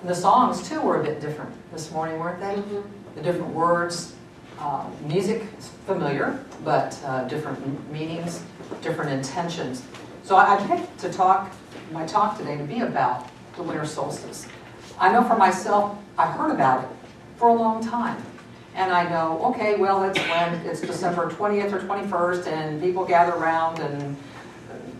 And the songs, too, were a bit different this morning, weren't they? Mm-hmm. The different words, music is familiar, but different meanings, different intentions. So I picked my talk today to be about the winter solstice. I know for myself, I've heard about it for a long time. And I know, okay, well, it's when it's December 20th or 21st, and people gather around, and,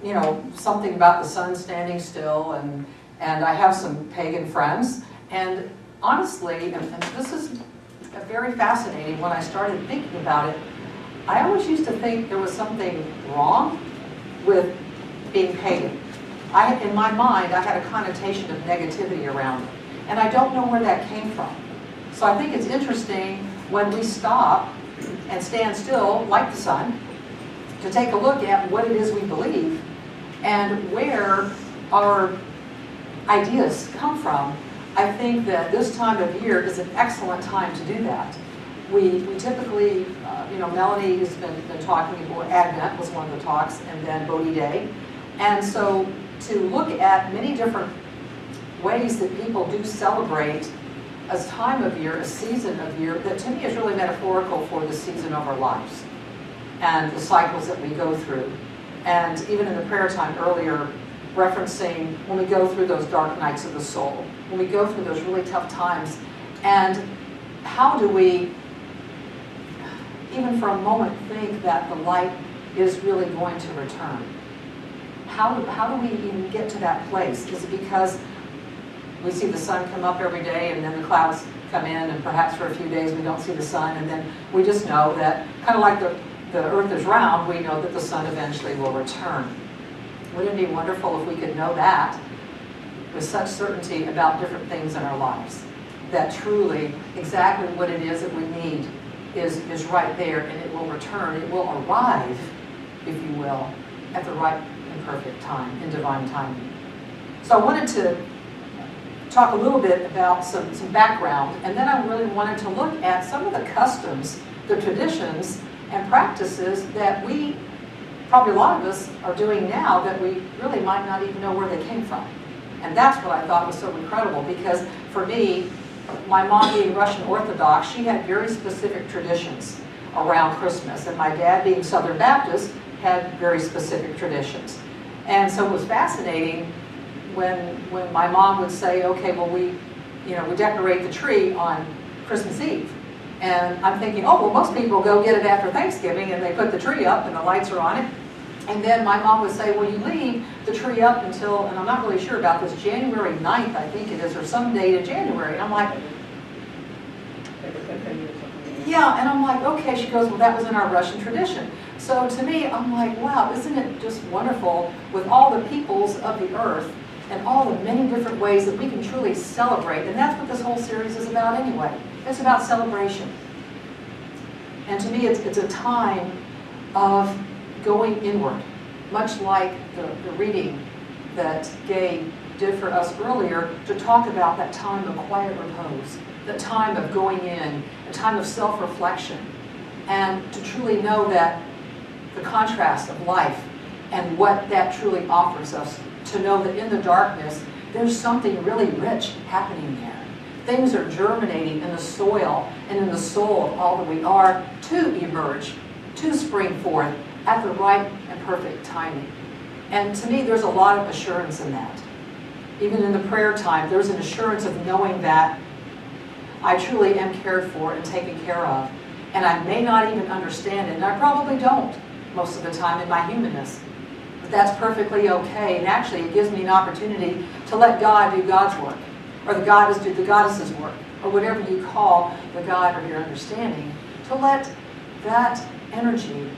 you know, something about the sun standing still, and I have some pagan friends. And honestly, and this is very fascinating, when I started thinking about it, I always used to think there was something wrong with being pagan. In my mind, I had a connotation of negativity around it. And I don't know where that came from. So I think it's interesting when we stop and stand still, like the sun, to take a look at what it is we believe and where our ideas come from. I think that this time of year is an excellent time to do that. We typically, you know, Melanie has been talking about Advent was one of the talks, and then Bodhi Day. And so to look at many different ways that people do celebrate a time of year, a season of year, that to me is really metaphorical for the season of our lives and the cycles that we go through. And even in the prayer time earlier, referencing when we go through those dark nights of the soul, when we go through those really tough times, and how do we, even for a moment, think that the light is really going to return? How do we even get to that place? Is it because we see the sun come up every day, and then the clouds come in, and perhaps for a few days we don't see the sun, and then we just know that, kind of like the earth is round, we know that the sun eventually will return. Wouldn't it be wonderful if we could know that with such certainty about different things in our lives? That truly, exactly what it is that we need is right there, and it will return, it will arrive, if you will, at the right and perfect time, in divine timing. So I wanted to talk a little bit about some background, and then I really wanted to look at some of the customs, the traditions, and practices that we, probably a lot of us, are doing now that we really might not even know where they came from. And that's what I thought was so incredible, because for me, my mom being Russian Orthodox, she had very specific traditions around Christmas, and my dad being Southern Baptist had very specific traditions. And so it was fascinating when my mom would say, okay, well, we decorate the tree on Christmas Eve. And I'm thinking, oh, well, most people go get it after Thanksgiving, and they put the tree up and the lights are on it. And then my mom would say, well, you leave the tree up until, and I'm not really sure about this, January 9th, I think it is, or some date in January. And I'm like, yeah, and I'm like, okay. She goes, well, that was in our Russian tradition. So to me, I'm like, wow, isn't it just wonderful with all the peoples of the earth and all the many different ways that we can truly celebrate. And that's what this whole series is about anyway. It's about celebration. And to me, it's a time of going inward, much like the reading that Gay did for us earlier, to talk about that time of quiet repose, the time of going in, a time of self-reflection, and to truly know that the contrast of life and what that truly offers us, to know that in the darkness, there's something really rich happening there. Things are germinating in the soil and in the soul of all that we are to emerge, to spring forth at the right and perfect timing. And to me, there's a lot of assurance in that. Even in the prayer time, there's an assurance of knowing that I truly am cared for and taken care of. And I may not even understand it, and I probably don't most of the time in my humanness. But that's perfectly okay, and actually it gives me an opportunity to let God do God's work, or the goddess do the goddess's work, or whatever you call the God of your understanding, to let that energy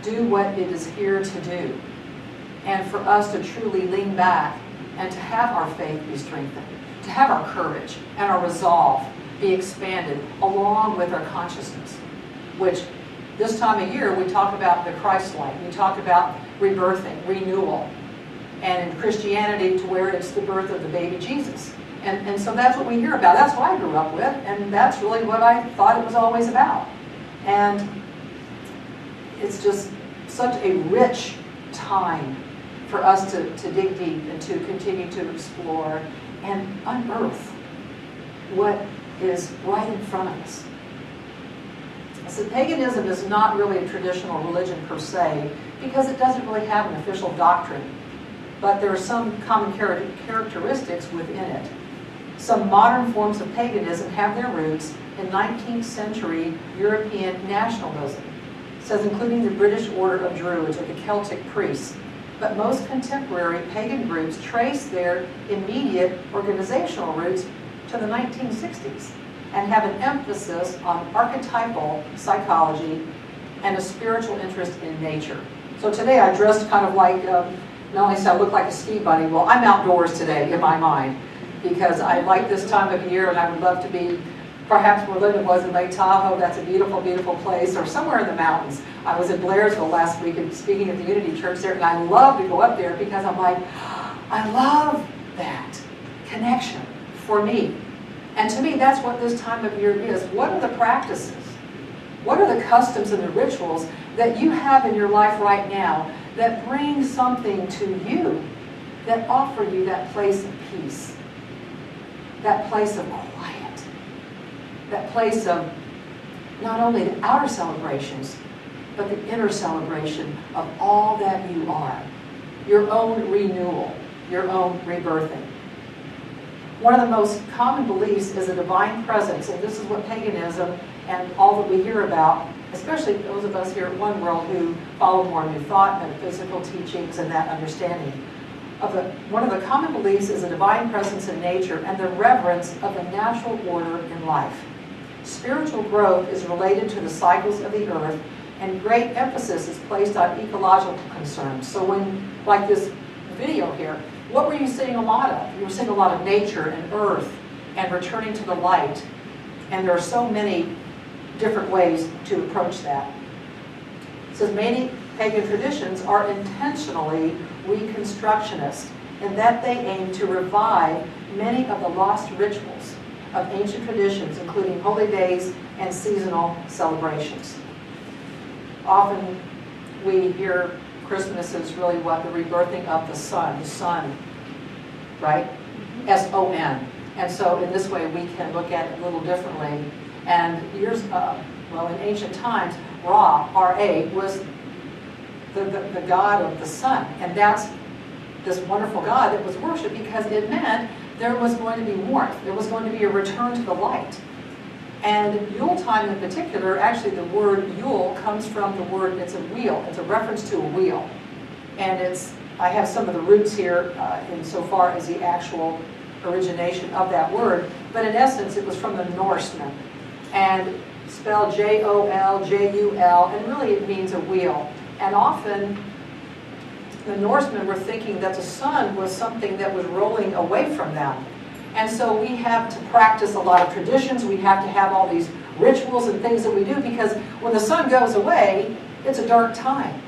do what it is here to do. And for us to truly lean back and to have our faith be strengthened, to have our courage and our resolve be expanded along with our consciousness, which this time of year we talk about the Christ-like, we talk about rebirthing, renewal, and in Christianity to where it's the birth of the baby Jesus. And so that's what we hear about. That's what I grew up with, and that's really what I thought it was always about. And it's just such a rich time for us to dig deep and to continue to explore and unearth what is right in front of us. So paganism is not really a traditional religion per se, because it doesn't really have an official doctrine, but there are some common characteristics within it. Some modern forms of paganism have their roots in 19th century European nationalism, says including the British Order of Druids or the Celtic priests. But most contemporary pagan groups trace their immediate organizational roots to the 1960s and have an emphasis on archetypal psychology and a spiritual interest in nature. So today I dressed kind of like, not only so I look like a ski bunny, well, I'm outdoors today in my mind because I like this time of year and I would love to be perhaps where Linda was in Lake Tahoe. That's a beautiful, beautiful place, or somewhere in the mountains. I was in Blairsville last week and speaking at the Unity Church there, and I love to go up there because I'm like, I love that connection for me. And to me, that's what this time of year is. What are the practices? What are the customs and the rituals that you have in your life right now that bring something to you, that offer you that place of peace, that place of quiet, that place of not only the outer celebrations, but the inner celebration of all that you are, your own renewal, your own rebirthing. One of the most common beliefs is a divine presence, and this is what paganism and all that we hear about, especially those of us here at One World who follow more New Thought, metaphysical teachings, and that understanding. One of the common beliefs is a divine presence in nature and the reverence of the natural order in life. Spiritual growth is related to the cycles of the earth, and great emphasis is placed on ecological concerns. So when, like this video here, what were you seeing a lot of? You were seeing a lot of nature and earth and returning to the light. And there are so many different ways to approach that. It says many pagan traditions are intentionally reconstructionist in that they aim to revive many of the lost rituals of ancient traditions, including holy days and seasonal celebrations. Often we hear Christmas is really what? The rebirthing of the sun, right? S-O-N. And so in this way we can look at it a little differently. And well, in ancient times, Ra, R-A, was the god of the sun. And that's this wonderful god that was worshipped because it meant there was going to be warmth. There was going to be a return to the light. And Yule time in particular, actually the word Yule comes from the word, it's a wheel. It's a reference to a wheel. And I have some of the roots here insofar as the actual origination of that word. But in essence, it was from the Norsemen. And spelled J-O-L, J-U-L, and really it means a wheel. And often the Norsemen were thinking that the sun was something that was rolling away from them. And so we have to practice a lot of traditions. We have to have all these rituals and things that we do because when the sun goes away, it's a dark time.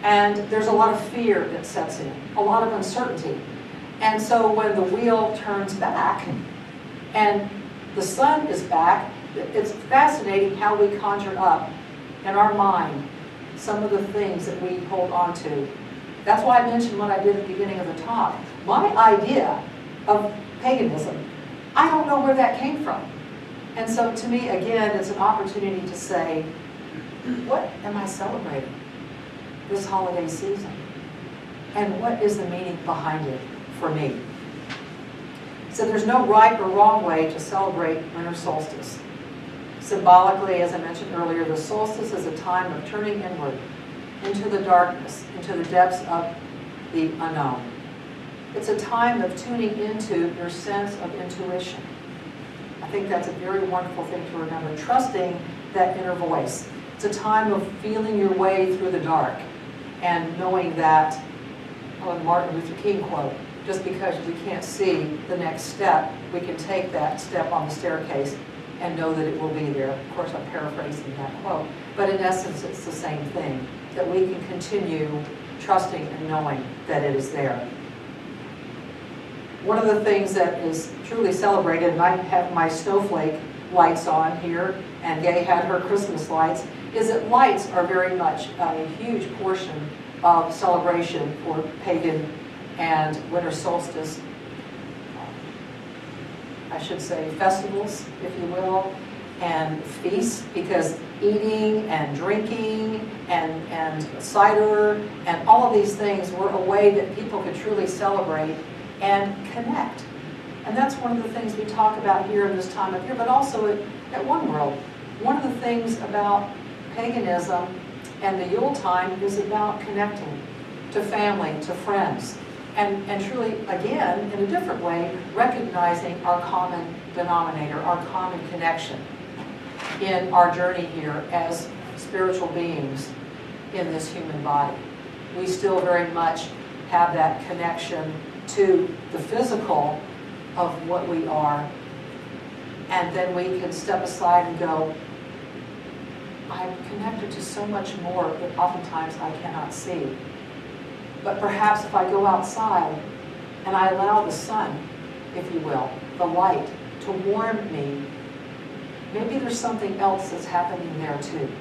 And there's a lot of fear that sets in, a lot of uncertainty. And so when the wheel turns back and the sun is back, it's fascinating how we conjure up in our mind some of the things that we hold on to. That's why I mentioned what I did at the beginning of the talk. My idea of paganism, I don't know where that came from. And so to me, again, it's an opportunity to say, what am I celebrating this holiday season? And what is the meaning behind it for me? So there's no right or wrong way to celebrate winter solstice. Symbolically, as I mentioned earlier, the solstice is a time of turning inward into the darkness, into the depths of the unknown. It's a time of tuning into your sense of intuition. I think that's a very wonderful thing to remember, trusting that inner voice. It's a time of feeling your way through the dark and knowing that, the Martin Luther King quote, just because we can't see the next step, we can take that step on the staircase and know that it will be there. Of course, I'm paraphrasing that quote. But in essence, it's the same thing, that we can continue trusting and knowing that it is there. One of the things that is truly celebrated, and I have my snowflake lights on here, and Gay had her Christmas lights, is that lights are very much a huge portion of celebration for pagan and winter solstice, I should say festivals, if you will, and feasts, because eating and drinking and cider and all of these things were a way that people could truly celebrate and connect. And that's one of the things we talk about here in this time of year, but also at One World. One of the things about paganism and the Yule time is about connecting to family, to friends, and truly, again, in a different way, recognizing our common denominator, our common connection in our journey here as spiritual beings in this human body. We still very much have that connection to the physical of what we are, and then we can step aside and go, I'm connected to so much more that oftentimes I cannot see. But perhaps if I go outside and I allow the sun, if you will, the light, to warm me, maybe there's something else that's happening there too.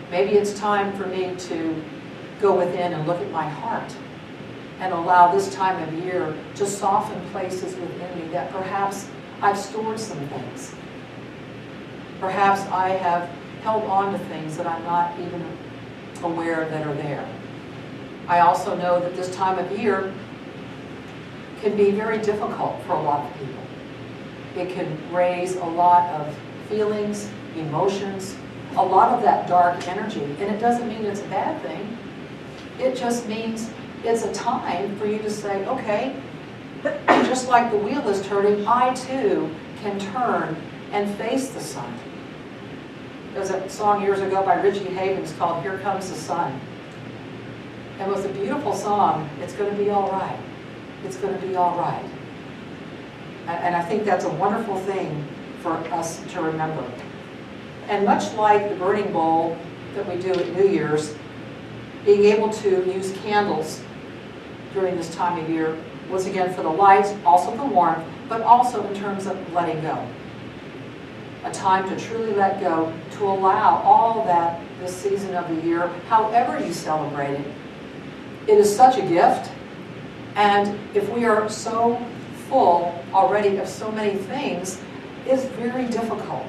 Maybe it's time for me to go within and look at my heart and allow this time of year to soften places within me that perhaps I've stored some things. Perhaps I have held on to things that I'm not even aware that are there. I also know that this time of year can be very difficult for a lot of people. It can raise a lot of feelings, emotions, a lot of that dark energy. And it doesn't mean it's a bad thing. It just means it's a time for you to say, okay, just like the wheel is turning, I too can turn and face the sun. There's a song years ago by Richie Havens called Here Comes the Sun. It was a beautiful song. It's going to be all right. It's going to be all right. And I think that's a wonderful thing for us to remember. And much like the burning bowl that we do at New Year's, being able to use candles during this time of year, once again for the lights, also for warmth, but also in terms of letting go. A time to truly let go, to allow all that this season of the year, however you celebrate it. It is such a gift, and if we are so full already of so many things, it's very difficult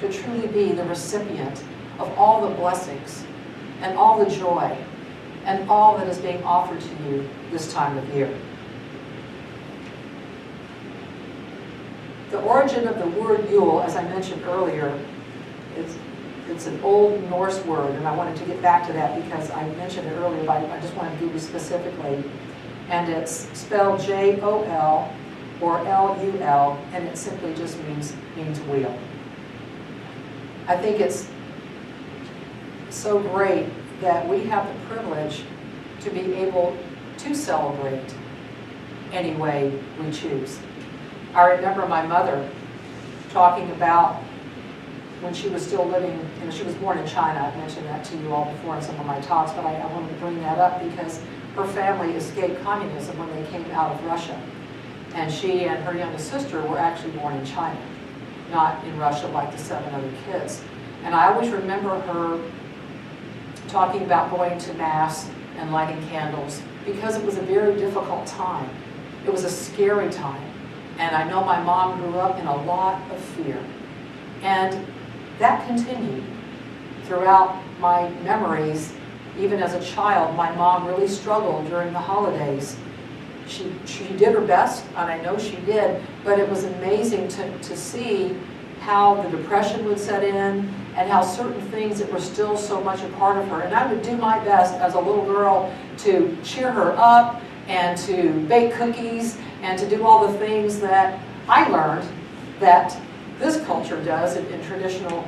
to truly be the recipient of all the blessings and all the joy and all that is being offered to you this time of year. The origin of the word Yule, as I mentioned earlier, it's an old Norse word, and I wanted to get back to that because I mentioned it earlier, but I just wanted to give you specifically. And it's spelled J-O-L or L-U-L, and it simply just means wheel. I think it's so great that we have the privilege to be able to celebrate any way we choose. I remember my mother talking about when she was still living, she was born in China. I've mentioned that to you all before in some of my talks, but I wanted to bring that up because her family escaped communism when they came out of Russia. And she and her youngest sister were actually born in China, not in Russia like the 7 other kids. And I always remember her talking about going to Mass and lighting candles because it was a very difficult time. It was a scary time. And I know my mom grew up in a lot of fear. And that continued throughout my memories. Even as a child, my mom really struggled during the holidays. She did her best, and I know she did, but it was amazing to see how the depression would set in and how certain things that were still so much a part of her. And I would do my best as a little girl to cheer her up and to bake cookies and to do all the things that I learned that this culture does in traditional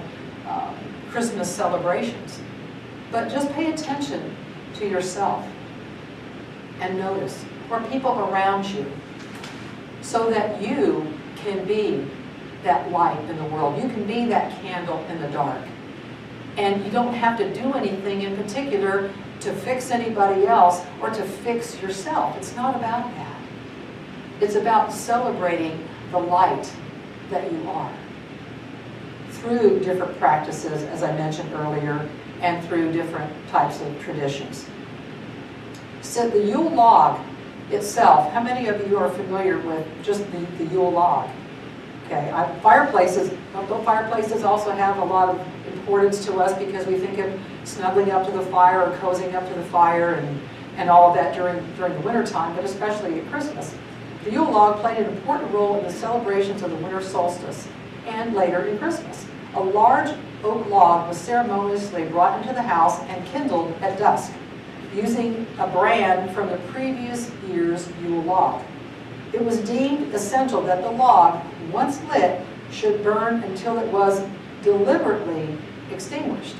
Christmas celebrations. But just pay attention to yourself and notice or people around you so that you can be that light in the world. You can be that candle in the dark. And you don't have to do anything in particular to fix anybody else or to fix yourself. It's not about that. It's about celebrating the light that you are through different practices, as I mentioned earlier, and through different types of traditions. So the Yule log itself, how many of you are familiar with just the Yule log? Okay, fireplaces also have a lot of importance to us because we think of snuggling up to the fire or cozying up to the fire and all of that during the winter time, but especially at Christmas. The Yule log played an important role in the celebrations of the winter solstice and later in Christmas. A large oak log was ceremoniously brought into the house and kindled at dusk, using a brand from the previous year's Yule log. It was deemed essential that the log, once lit, should burn until it was deliberately extinguished.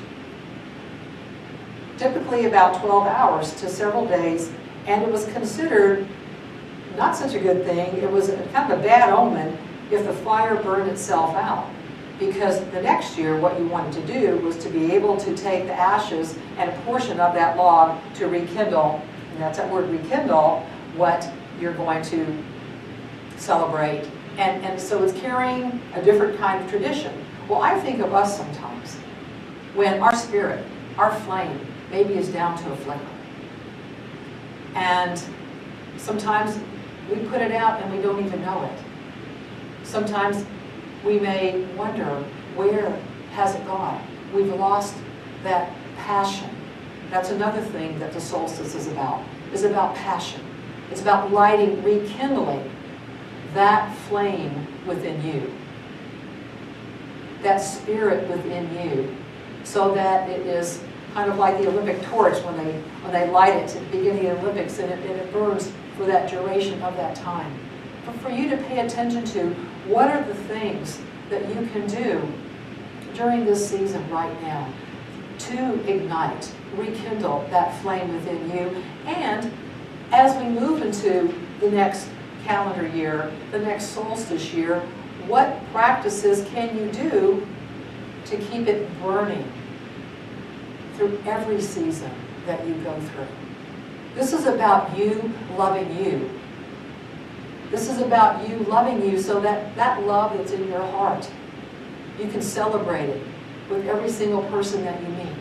Typically about 12 hours to several days, and it was considered not such a good thing. It was kind of a bad omen if the fire burned itself out. Because the next year, what you wanted to do was to be able to take the ashes and a portion of that log to rekindle, and that's that word rekindle, what you're going to celebrate. And so it's carrying a different kind of tradition. Well, I think of us sometimes when our spirit, our flame, maybe is down to a flicker. And sometimes we put it out and we don't even know it. Sometimes we may wonder, where has it gone? We've lost that passion. That's another thing that the solstice is about passion. It's about lighting, rekindling that flame within you, that spirit within you, so that it is kind of like the Olympic torch when they light it at the beginning of the Olympics, and it burns for that duration of that time. But for you to pay attention to what are the things that you can do during this season right now to ignite, rekindle that flame within you. And as we move into the next calendar year, the next solstice year, what practices can you do to keep it burning through every season that you go through? This is about you loving you. This is about you loving you so that that love that's in your heart, you can celebrate it with every single person that you meet.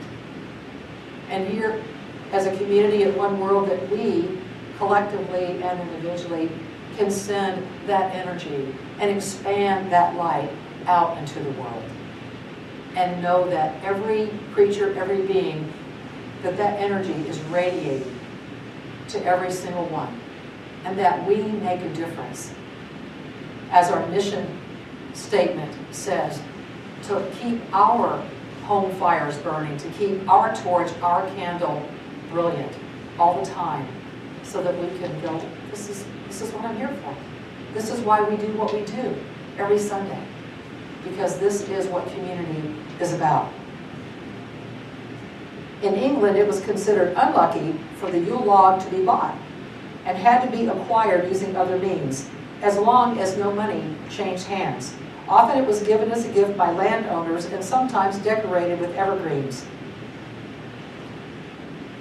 And here, as a community at One World, that we collectively and individually can send that energy and expand that light out into the world. And know that every creature, every being, that energy is radiating to every single one. And that we make a difference, as our mission statement says, to keep our home fires burning, to keep our torch, our candle brilliant all the time, so that we can go, this is what I'm here for. This is why we do what we do every Sunday, because this is what community is about. In England, it was considered unlucky for the Yule log to be bought, and had to be acquired using other means, as long as no money changed hands. Often it was given as a gift by landowners and sometimes decorated with evergreens.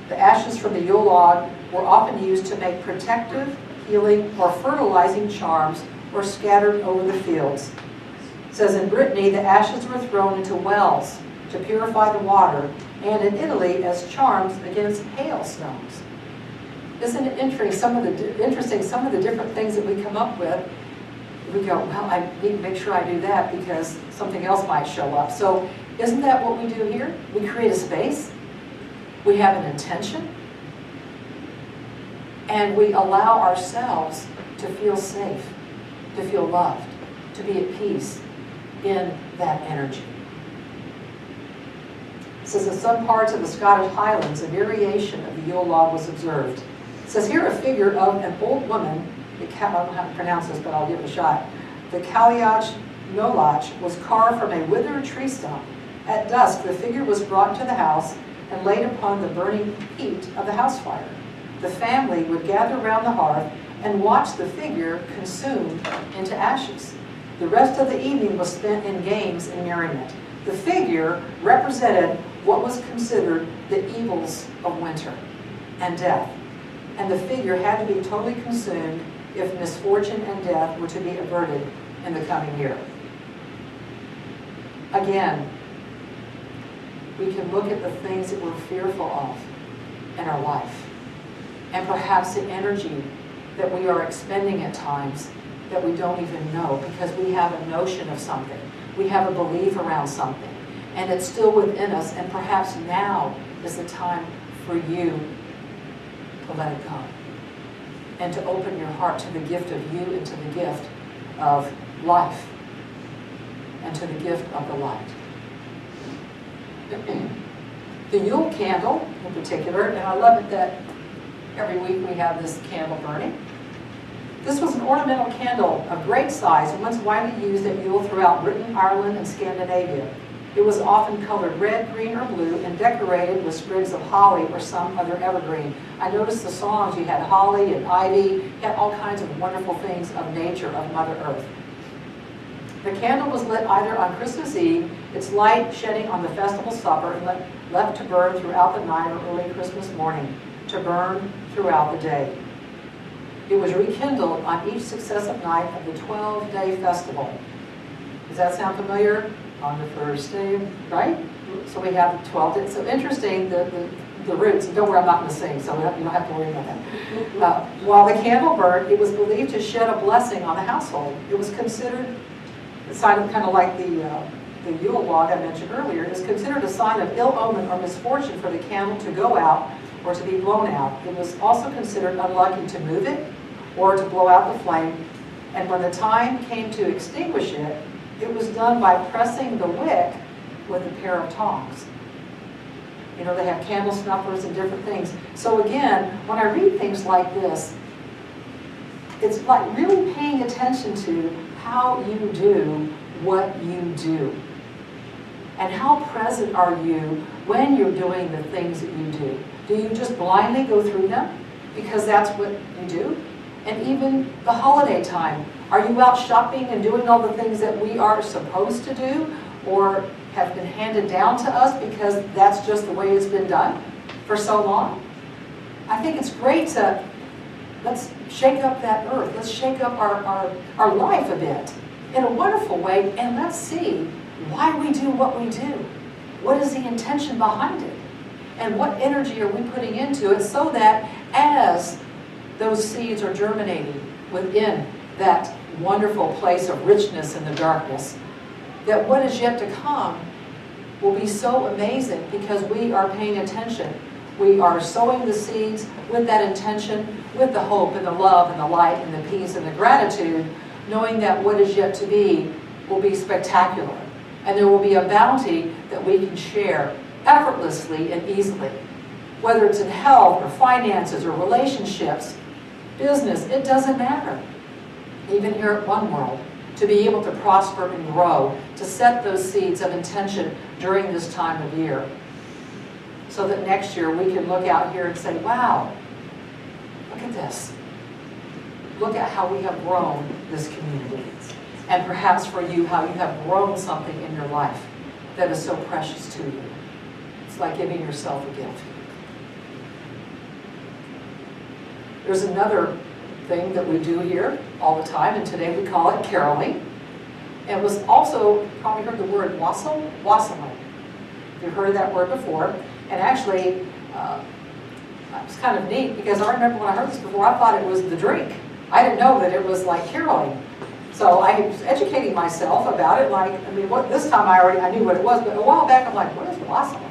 The ashes from the Yule log were often used to make protective, healing, or fertilizing charms, or scattered over the fields. It says in Brittany, the ashes were thrown into wells to purify the water, and in Italy as charms against hailstones. Isn't it interesting, some of the different things that we come up with? We go, well, I need to make sure I do that because something else might show up. So isn't that what we do here? We create a space, we have an intention, and we allow ourselves to feel safe, to feel loved, to be at peace in that energy. It says in some parts of the Scottish Highlands, a variation of the Yule log was observed. It says here a figure of an old woman, I don't know how to pronounce this, but I'll give it a shot. The Cailleach Nolach was carved from a withered tree stump. At dusk, the figure was brought into the house and laid upon the burning heat of the house fire. The family would gather around the hearth and watch the figure consumed into ashes. The rest of the evening was spent in games and merriment. The figure represented what was considered the evils of winter and death. And the figure had to be totally consumed if misfortune and death were to be averted in the coming year. Again, we can look at the things that we're fearful of in our life. and perhaps the energy that we are expending at times that we don't even know, because we have a notion of something. We have a belief around something, and it's still within us, and perhaps now is the time for you to let it go and to open your heart to the gift of you and to the gift of life and to the gift of the light. The Yule candle in particular, and I love it that every week we have this candle burning. This was an ornamental candle of great size and once widely used at Yule throughout Britain, Ireland, and Scandinavia. It was often colored red, green, or blue and decorated with sprigs of holly or some other evergreen. I noticed the songs, you had holly and ivy, you had all kinds of wonderful things of nature, of Mother Earth. The candle was lit either on Christmas Eve, its light shedding on the festival supper, and left to burn throughout the night or early Christmas morning, to burn throughout the day. It was rekindled on each successive night of the 12-day festival. Does that sound familiar? On the first day, right? So we have 12 days. So interesting, the roots. Don't worry, I'm not going to sing, so you don't have to worry about that. While the candle burned, it was believed to shed a blessing on the household. It was considered a sign of, kind of like the Yule log I mentioned earlier, is considered a sign of ill omen or misfortune for the candle to go out or to be blown out. It was also considered unlucky to move it or to blow out the flame. And when the time came to extinguish it, it was done by pressing the wick with a pair of tongs. You know, they have candle snuffers and different things. So again, when I read things like this, it's like really paying attention to how you do what you do. And how present are you when you're doing the things that you do? Do you just blindly go through them because that's what you do? And even the holiday time, are you out shopping and doing all the things that we are supposed to do or have been handed down to us because that's just the way it's been done for so long? I think it's great to, let's shake up that earth. Let's shake up our life a bit in a wonderful way, and let's see why we do what we do. What is the intention behind it? And what energy are we putting into it so that as those seeds are germinating within that wonderful place of richness in the darkness, that what is yet to come will be so amazing because we are paying attention. We are sowing the seeds with that intention, with the hope and the love and the light and the peace and the gratitude, knowing that what is yet to be will be spectacular. And there will be a bounty that we can share effortlessly and easily. Whether it's in health or finances or relationships, business, it doesn't matter. Even here at One World, to be able to prosper and grow, to set those seeds of intention during this time of year. So that next year we can look out here and say, wow, look at this. Look at how we have grown this community. And perhaps for you, how you have grown something in your life that is so precious to you. It's like giving yourself a gift. There's another thing that we do here all the time, and today we call it caroling. And it was also, you probably heard the word wassail, wassailing. You've heard that word before. And actually, it was kind of neat because I remember when I heard this before, I thought it was the drink. I didn't know that it was like caroling. So I was educating myself about it. Like, I mean, this time I knew what it was, but a while back I'm like, what is wassailing?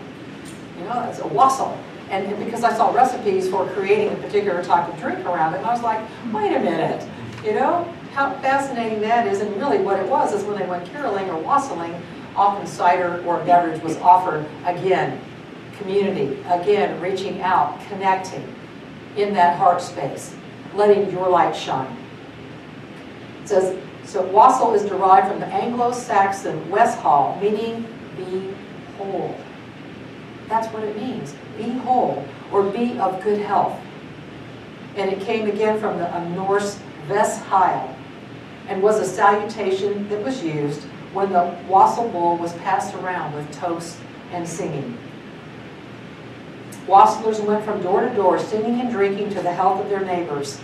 You know, it's a wassail. And because I saw recipes for creating a particular type of drink around it, and I was like, wait a minute, you know, how fascinating that is. And really what it was is when they went caroling or wassailing, often cider or beverage was offered. Again, community, again, reaching out, connecting in that heart space, letting your light shine. It says, so wassail is derived from the Anglo-Saxon weshal, meaning be whole. That's what it means, be whole, or be of good health. And it came again from the Norse vesheil, and was a salutation that was used when the wassail bowl was passed around with toasts and singing. Wassailers went from door to door, singing and drinking to the health of their neighbors.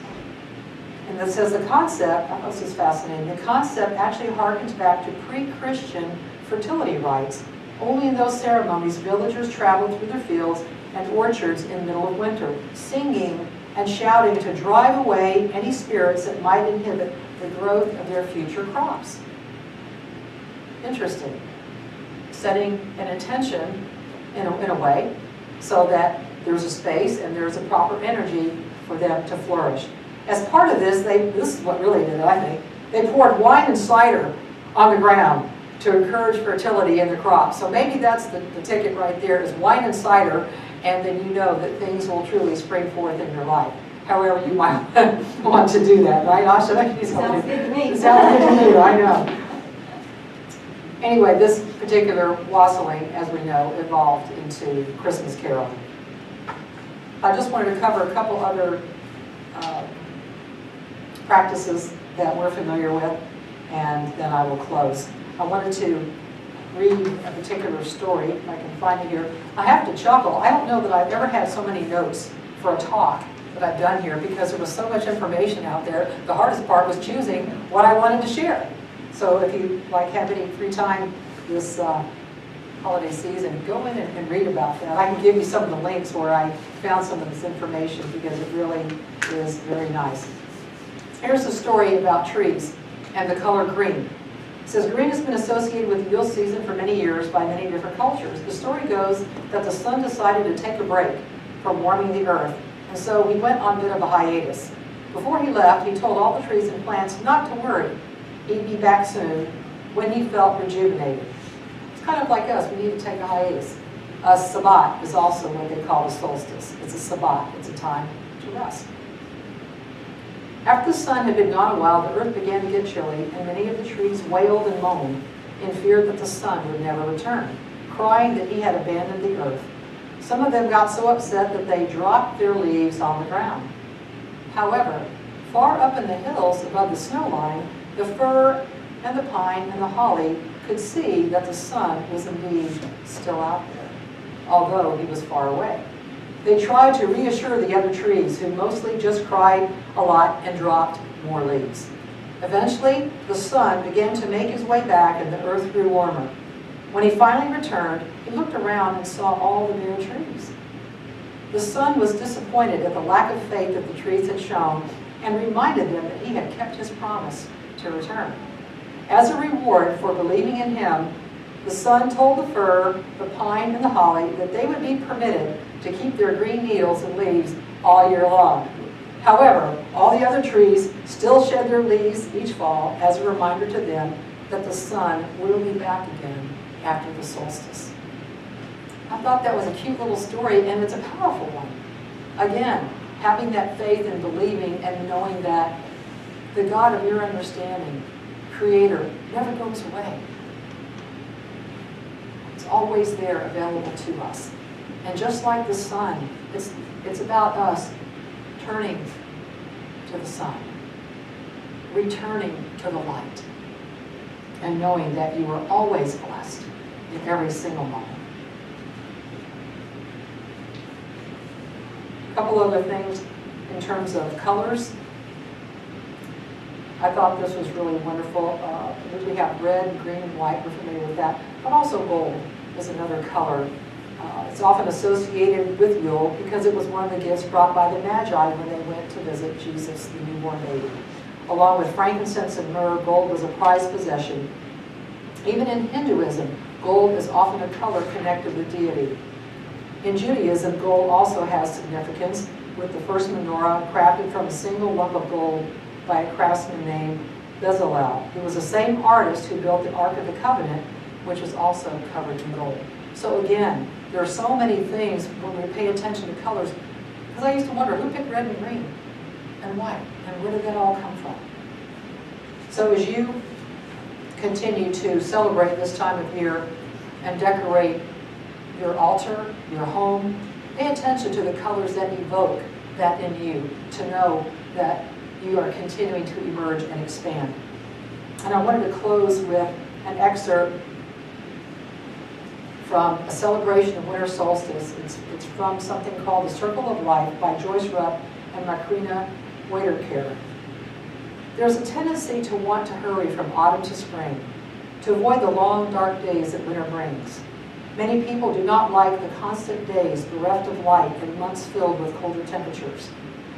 And it says the concept, I thought this is fascinating, the concept actually harkens back to pre-Christian fertility rites. Only in those ceremonies, villagers traveled through their fields and orchards in the middle of winter, singing and shouting to drive away any spirits that might inhibit the growth of their future crops. Interesting. Setting an intention in a way so that there's a space and there's a proper energy for them to flourish. As part of this, this is what really did it, I think. They poured wine and cider on the ground to encourage fertility in the crop. So maybe that's the ticket right there, is wine and cider, and then you know that things will truly spring forth in your life. However you might want to do that, right, Asha? Sounds good to me. Sounds good to you, I know. Anyway, this particular wassailing, as we know, evolved into Christmas caroling. I just wanted to cover a couple other practices that we're familiar with, and then I will close. I wanted to read a particular story, if I can find it here. I have to chuckle. I don't know that I've ever had so many notes for a talk that I've done here, because there was so much information out there. The hardest part was choosing what I wanted to share. So if you have any free time this holiday season, go in and read about that. I can give you some of the links where I found some of this information, because it really is very nice. Here's a story about trees and the color green. It says, green has been associated with the Yule season for many years by many different cultures. The story goes that the sun decided to take a break from warming the earth, and so he went on a bit of a hiatus. Before he left, he told all the trees and plants not to worry. He'd be back soon when he felt rejuvenated. It's kind of like us. We need to take a hiatus. A sabbat is also what they call the solstice. It's a sabbat. It's a time to rest. After the sun had been gone a while, the earth began to get chilly, and many of the trees wailed and moaned in fear that the sun would never return, crying that he had abandoned the earth. Some of them got so upset that they dropped their leaves on the ground. However, far up in the hills above the snow line, the fir and the pine and the holly could see that the sun was indeed still out there, although he was far away. They tried to reassure the other trees, who mostly just cried a lot and dropped more leaves. Eventually, the sun began to make his way back and the earth grew warmer. When he finally returned, he looked around and saw all the bare trees. The sun was disappointed at the lack of faith that the trees had shown, and reminded them that he had kept his promise to return. As a reward for believing in him, the sun told the fir, the pine, and the holly that they would be permitted to keep their green needles and leaves all year long. However, all the other trees still shed their leaves each fall as a reminder to them that the sun will be back again after the solstice. I thought that was a cute little story, and it's a powerful one. Again, having that faith and believing and knowing that the God of your understanding, Creator, never goes away. It's always there available to us. And just like the sun, it's about us turning to the sun, returning to the light, and knowing that you are always blessed in every single moment. A couple other things in terms of colors. I thought this was really wonderful. We have red, green, and white. We're familiar with that. But also gold is another color. It's often associated with Yule because it was one of the gifts brought by the Magi when they went to visit Jesus, the newborn baby. Along with frankincense and myrrh, gold was a prized possession. Even in Hinduism, gold is often a color connected with deity. In Judaism, gold also has significance, with the first menorah crafted from a single lump of gold by a craftsman named Bezalel. He was the same artist who built the Ark of the Covenant, which was also covered in gold. So again, there are so many things when we pay attention to colors, because I used to wonder, who picked red and green and white, and where did that all come from? So as you continue to celebrate this time of year and decorate your altar, your home, pay attention to the colors that evoke that in you, to know that you are continuing to emerge and expand. And I wanted to close with an excerpt from a celebration of Winter Solstice. It's from something called The Circle of Life by Joyce Rupp and Macrina Waitercare. There's a tendency to want to hurry from autumn to spring, to avoid the long, dark days that winter brings. Many people do not like the constant days bereft of light and months filled with colder temperatures.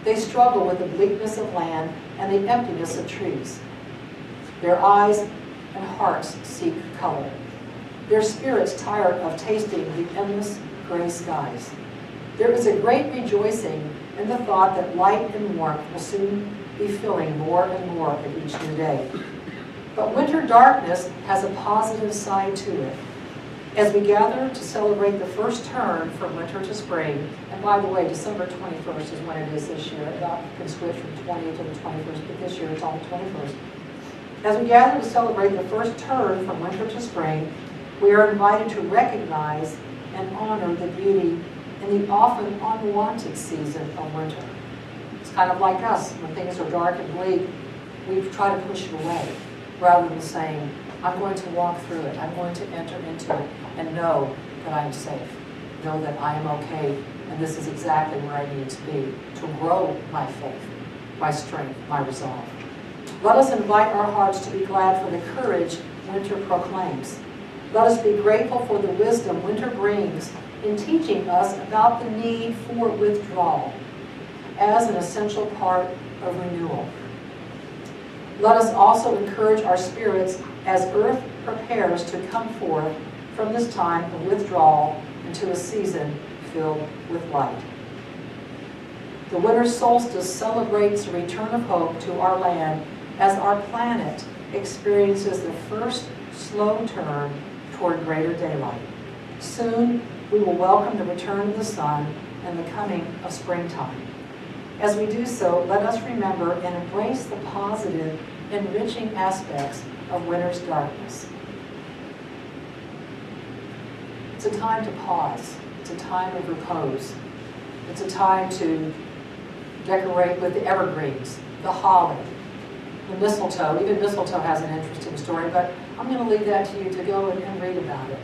They struggle with the bleakness of land and the emptiness of trees. Their eyes and hearts seek color. Their spirits tired of tasting the endless gray skies. There is a great rejoicing in the thought that light and warmth will soon be filling more and more of each new day. But winter darkness has a positive side to it. As we gather to celebrate the first turn from winter to spring, and by the way, December 21st is when it is this year. It can switch from 20th to the 21st, but this year it's on the 21st. As we gather to celebrate the first turn from winter to spring, we are invited to recognize and honor the beauty in the often unwanted season of winter. It's kind of like us. When things are dark and bleak, we try to push it away, rather than saying, I'm going to walk through it, I'm going to enter into it, and know that I am safe, know that I am okay, and this is exactly where I need to be, to grow my faith, my strength, my resolve. Let us invite our hearts to be glad for the courage winter proclaims. Let us be grateful for the wisdom winter brings in teaching us about the need for withdrawal as an essential part of renewal. Let us also encourage our spirits as earth prepares to come forth from this time of withdrawal into a season filled with light. The winter solstice celebrates the return of hope to our land as our planet experiences the first slow turn toward greater daylight. Soon, we will welcome the return of the sun and the coming of springtime. As we do so, let us remember and embrace the positive, enriching aspects of winter's darkness. It's a time to pause. It's a time of repose. It's a time to decorate with the evergreens, the holly, the mistletoe. Even mistletoe has an interesting story, but I'm going to leave that to you to go and read about it.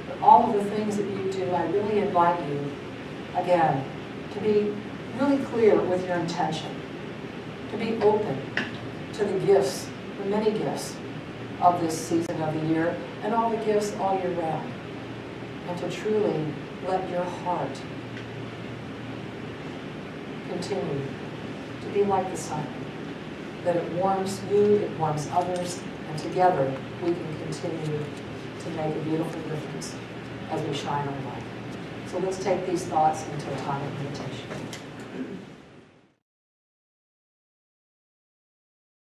But all of the things that you do, I really invite you, again, to be really clear with your intention, to be open to the gifts, the many gifts of this season of the year, and all the gifts all year round, and to truly let your heart continue to be like the sun, that it warms you, it warms others, and together we can continue to make a beautiful difference as we shine our light. So let's take these thoughts into a time of meditation.